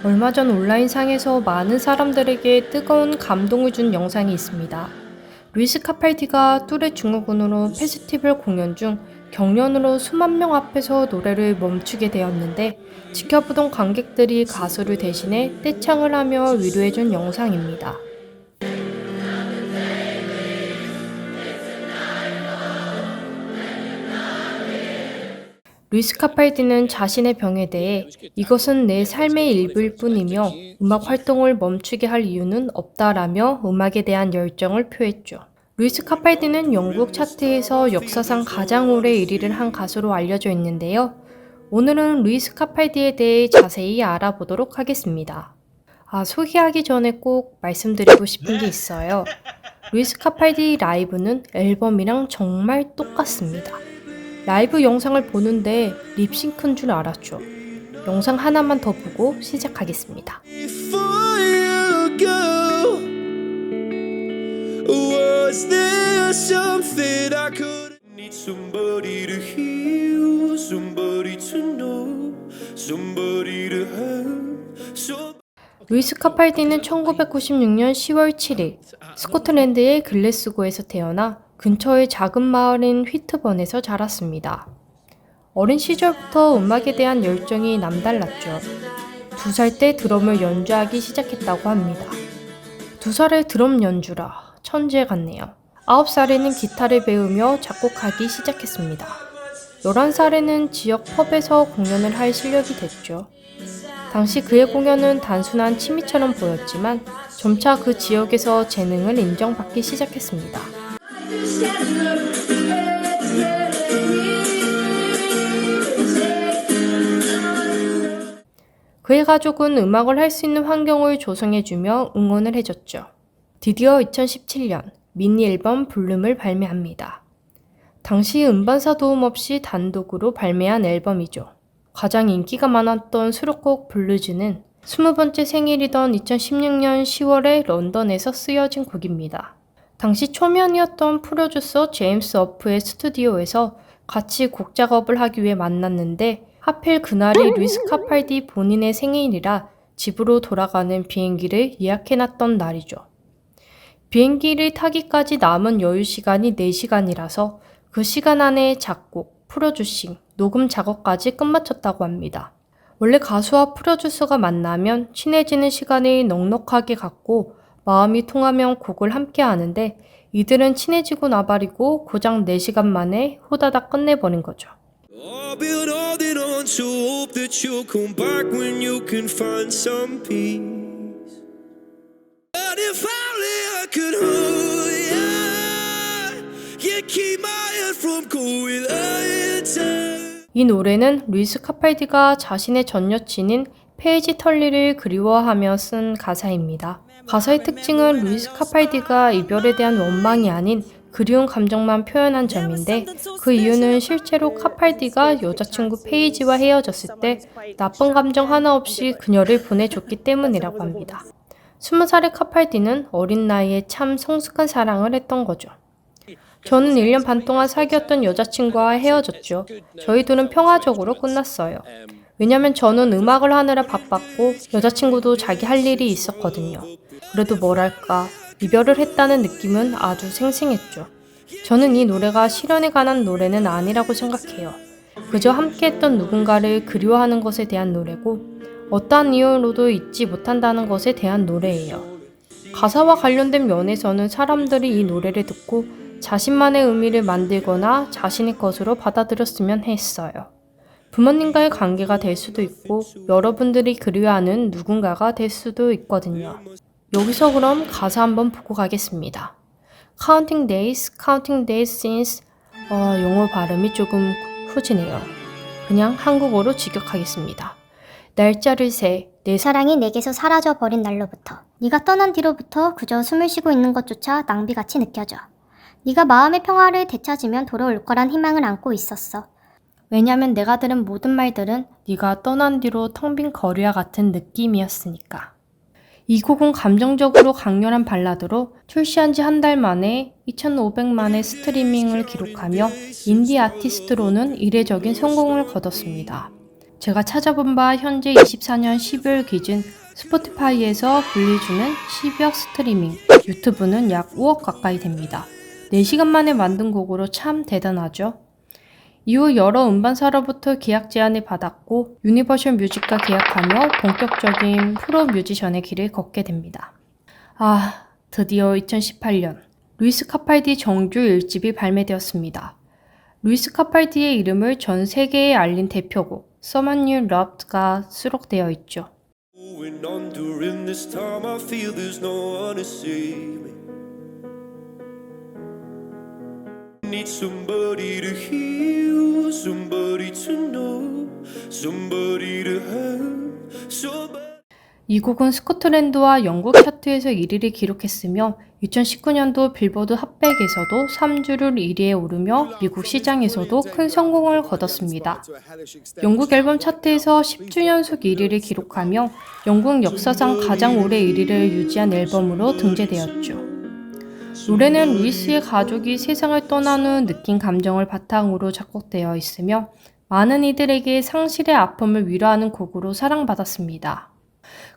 얼마 전 온라인상에서 많은 사람들에게 뜨거운 감동을 준 영상이 있습니다. 루이스 카팔디가 뚜레 증후군으로 페스티벌 공연 중 경련으로 수만 명 앞에서 노래를 멈추게 되었는데 지켜보던 관객들이 가수를 대신해 떼창을 하며 위로해준 영상입니다. 루이스 카팔디는 자신의 병에 대해 이것은 내 삶의 일부일 뿐이며 음악 활동을 멈추게 할 이유는 없다라며 음악에 대한 열정을 표했죠. 루이스 카팔디는 영국 차트에서 역사상 가장 오래 1위를 한 가수로 알려져 있는데요. 오늘은 루이스 카팔디에 대해 자세히 알아보도록 하겠습니다. 소개하기 전에 꼭 말씀드리고 싶은 게 있어요. 루이스 카팔디 라이브는 앨범이랑 정말 똑같습니다. 라이브 영상을 보는데 립싱크인 줄 알았죠. 영상 하나만 더 보고 시작하겠습니다. 루이스 카팔디는 1996년 10월 7일 스코틀랜드의 글래스고에서 태어나 근처의 작은 마을인 휘트번에서 자랐습니다. 어린 시절부터 음악에 대한 열정이 남달랐죠. 2살 때 드럼을 연주하기 시작했다고 합니다. 2살에 드럼 연주라, 천재 같네요. 9살에는 기타를 배우며 작곡하기 시작했습니다. 11살에는 지역 펍에서 공연을 할 실력이 됐죠. 당시 그의 공연은 단순한 취미처럼 보였지만 점차 그 지역에서 재능을 인정받기 시작했습니다. 그의 가족은 음악을 할 수 있는 환경을 조성해주며 응원을 해줬죠. 드디어 2017년 미니 앨범 블룸을 발매합니다. 당시 음반사 도움 없이 단독으로 발매한 앨범이죠. 가장 인기가 많았던 수록곡 블루즈는 20번째 생일이던 2016년 10월에 런던에서 쓰여진 곡입니다. 당시 초면이었던 프로듀서 제임스 어프의 스튜디오에서 같이 곡 작업을 하기 위해 만났는데 하필 그날이 루이스 카팔디 본인의 생일이라 집으로 돌아가는 비행기를 예약해놨던 날이죠. 비행기를 타기까지 남은 여유 시간이 4시간이라서 그 시간 안에 작곡, 프로듀싱, 녹음 작업까지 끝마쳤다고 합니다. 원래 가수와 프로듀서가 만나면 친해지는 시간이 넉넉하게 갖고 마음이 통하면 곡을 함께 하는데 이들은 친해지고 나발이고 고작 4시간 만에 후다닥 끝내버린 거죠. 이 노래는 루이스 카팔디가 자신의 전 여친인 페이지 털리를 그리워하며 쓴 가사입니다. 가사의 특징은 루이스 카팔디가 이별에 대한 원망이 아닌 그리운 감정만 표현한 점인데 그 이유는 실제로 카팔디가 여자친구 페이지와 헤어졌을 때 나쁜 감정 하나 없이 그녀를 보내줬기 때문이라고 합니다. 20살의 카팔디는 어린 나이에 참 성숙한 사랑을 했던 거죠. 저는 1년 반 동안 사귀었던 여자친구와 헤어졌죠. 저희 둘은 평화적으로 끝났어요. 왜냐면 저는 음악을 하느라 바빴고 여자친구도 자기 할 일이 있었거든요. 그래도 뭐랄까 이별을 했다는 느낌은 아주 생생했죠. 저는 이 노래가 실연에 관한 노래는 아니라고 생각해요. 그저 함께했던 누군가를 그리워하는 것에 대한 노래고 어떠한 이유로도 잊지 못한다는 것에 대한 노래예요. 가사와 관련된 면에서는 사람들이 이 노래를 듣고 자신만의 의미를 만들거나 자신의 것으로 받아들였으면 했어요. 부모님과의 관계가 될 수도 있고 여러분들이 그리워하는 누군가가 될 수도 있거든요. 여기서 그럼 가사 한번 보고 가겠습니다. Counting days since 영어 발음이 조금 후지네요. 그냥 한국어로 직역하겠습니다. 날짜를 세, 내 사랑이 내게서 사라져버린 날로부터 네가 떠난 뒤로부터 그저 숨을 쉬고 있는 것조차 낭비같이 느껴져. 네가 마음의 평화를 되찾으면 돌아올 거란 희망을 안고 있었어. 왜냐면 내가 들은 모든 말들은 네가 떠난 뒤로 텅 빈 거리와 같은 느낌이었으니까. 이 곡은 감정적으로 강렬한 발라드로 출시한 지 한 달 만에 2,500만의 스트리밍을 기록하며 인디 아티스트로는 이례적인 성공을 거뒀습니다. 제가 찾아본 바 현재 24년 12월 기준 스포티파이에서 분리주는 12억 스트리밍, 유튜브는 약 5억 가까이 됩니다. 4시간 만에 만든 곡으로 참 대단하죠? 이후 여러 음반사로부터 계약 제안을 받았고 유니버셜 뮤직과 계약하며 본격적인 프로 뮤지션의 길을 걷게 됩니다. 드디어 2018년 루이스 카팔디 정규 1집이 발매되었습니다. 루이스 카팔디의 이름을 전 세계에 알린 대표곡 Someone You Loved가 수록되어 있죠. Going on during this time, I feel there's no one to save me. Need somebody to heal, somebody to know, somebody to have, somebody. 이 곡은 스코틀랜드와 영국 차트에서 1위를 기록했으며 2019년도 빌보드 핫백에서도 3주를 1위에 오르며 미국 시장에서도 큰 성공을 거뒀습니다. 영국 앨범 차트에서 10주 연속 1위를 기록하며 영국 역사상 가장 오래 1위를 유지한 앨범으로 등재되었죠. 노래는 루이스의 가족이 세상을 떠난 후 느낀 감정을 바탕으로 작곡되어 있으며 많은 이들에게 상실의 아픔을 위로하는 곡으로 사랑받았습니다.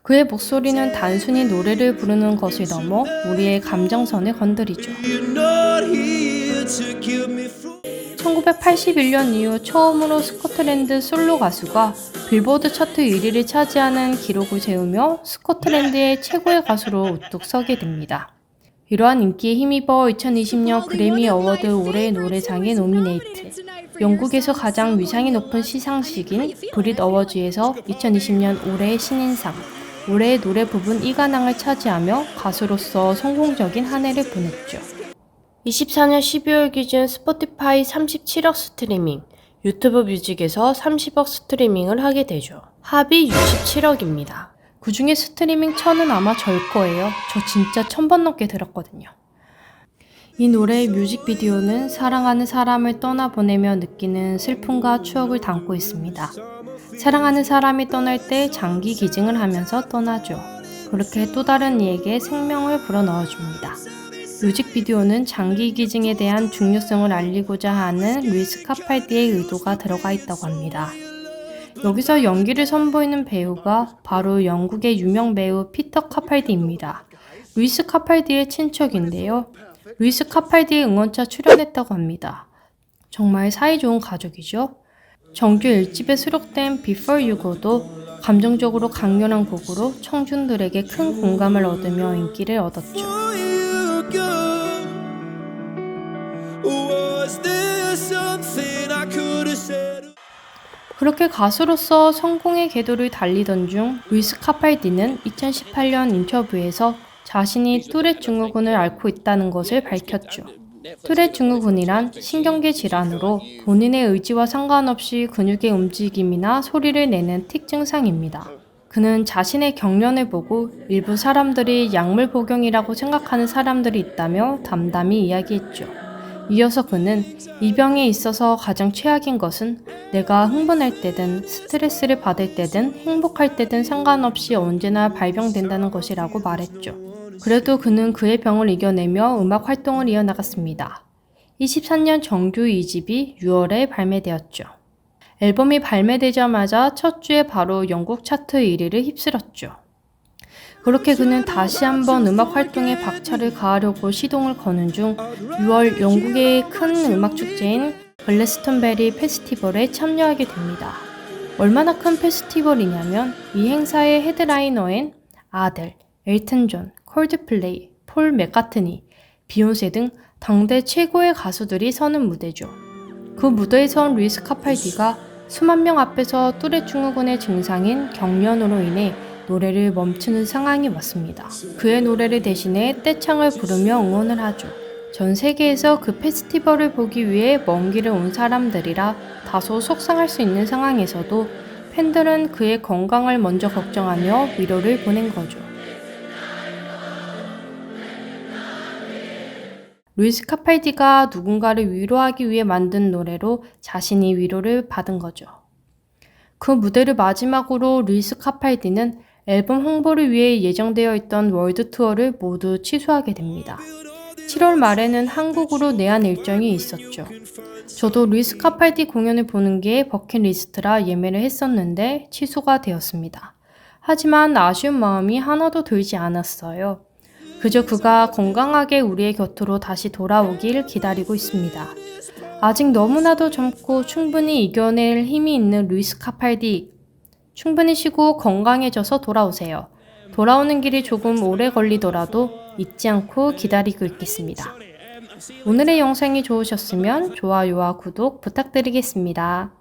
그의 목소리는 단순히 노래를 부르는 것을 넘어 우리의 감정선을 건드리죠. 1981년 이후 처음으로 스코틀랜드 솔로 가수가 빌보드 차트 1위를 차지하는 기록을 세우며 스코틀랜드의 최고의 가수로 우뚝 서게 됩니다. 이러한 인기에 힘입어 2020년 그래미 어워드 올해의 노래상에 노미네이트, 영국에서 가장 위상이 높은 시상식인 브릿 어워즈에서 2020년 올해의 신인상, 올해의 노래 부분 2관왕을 차지하며 가수로서 성공적인 한 해를 보냈죠. 24년 12월 기준 스포티파이 37억 스트리밍, 유튜브 뮤직에서 30억 스트리밍을 하게 되죠. 합이 67억입니다. 그 중에 스트리밍 1000은 아마 절 거예요. 저 진짜 1000번 넘게 들었거든요. 이 노래의 뮤직비디오는 사랑하는 사람을 떠나보내며 느끼는 슬픔과 추억을 담고 있습니다. 사랑하는 사람이 떠날 때 장기 기증을 하면서 떠나죠. 그렇게 또 다른 이에게 생명을 불어넣어줍니다. 뮤직비디오는 장기 기증에 대한 중요성을 알리고자 하는 루이스 카팔디의 의도가 들어가 있다고 합니다. 여기서 연기를 선보이는 배우가 바로 영국의 유명 배우 피터 카팔디입니다. 루이스 카팔디의 친척인데요. 루이스 카팔디의 응원차 출연했다고 합니다. 정말 사이좋은 가족이죠. 정규 1집에 수록된 Before You Go도 감정적으로 강렬한 곡으로 청중들에게 큰 공감을 얻으며 인기를 얻었죠. 그렇게 가수로서 성공의 궤도를 달리던 중 루이스 카팔디는 2018년 인터뷰에서 자신이 뚜렛 증후군을 앓고 있다는 것을 밝혔죠. 뚜렛 증후군이란 신경계 질환으로 본인의 의지와 상관없이 근육의 움직임이나 소리를 내는 틱 증상입니다. 그는 자신의 경련을 보고 일부 사람들이 약물 복용이라고 생각하는 사람들이 있다며 담담히 이야기했죠. 이어서 그는 이 병에 있어서 가장 최악인 것은 내가 흥분할 때든 스트레스를 받을 때든 행복할 때든 상관없이 언제나 발병된다는 것이라고 말했죠. 그래도 그는 그의 병을 이겨내며 음악 활동을 이어나갔습니다. 23년 정규 2집이 6월에 발매되었죠. 앨범이 발매되자마자 첫 주에 바로 영국 차트 1위를 휩쓸었죠. 그렇게 그는 다시 한번 음악 활동에 박차를 가하려고 시동을 거는 중 6월 영국의 큰 음악 축제인 글래스턴베리 페스티벌에 참여하게 됩니다. 얼마나 큰 페스티벌이냐면 이 행사의 헤드라이너엔 아델, 엘튼 존, 콜드플레이, 폴 맥카트니, 비욘세 등 당대 최고의 가수들이 서는 무대죠. 그 무대에 선 루이스 카팔디가 수만 명 앞에서 뚜렛 증후군의 증상인 경련으로 인해 노래를 멈추는 상황이 왔습니다. 그의 노래를 대신해 떼창을 부르며 응원을 하죠. 전 세계에서 그 페스티벌을 보기 위해 먼 길을 온 사람들이라 다소 속상할 수 있는 상황에서도 팬들은 그의 건강을 먼저 걱정하며 위로를 보낸 거죠. 루이스 카팔디가 누군가를 위로하기 위해 만든 노래로 자신이 위로를 받은 거죠. 그 무대를 마지막으로 루이스 카팔디는 앨범 홍보를 위해 예정되어 있던 월드 투어를 모두 취소하게 됩니다. 7월 말에는 한국으로 내한 일정이 있었죠. 저도 루이스 카팔디 공연을 보는 게 버킷리스트라 예매를 했었는데 취소가 되었습니다. 하지만 아쉬운 마음이 하나도 들지 않았어요. 그저 그가 건강하게 우리의 곁으로 다시 돌아오길 기다리고 있습니다. 아직 너무나도 젊고 충분히 이겨낼 힘이 있는 루이스 카팔디. 충분히 쉬고 건강해져서 돌아오세요. 돌아오는 길이 조금 오래 걸리더라도 잊지 않고 기다리고 있겠습니다. 오늘의 영상이 좋으셨으면 좋아요와 구독 부탁드리겠습니다.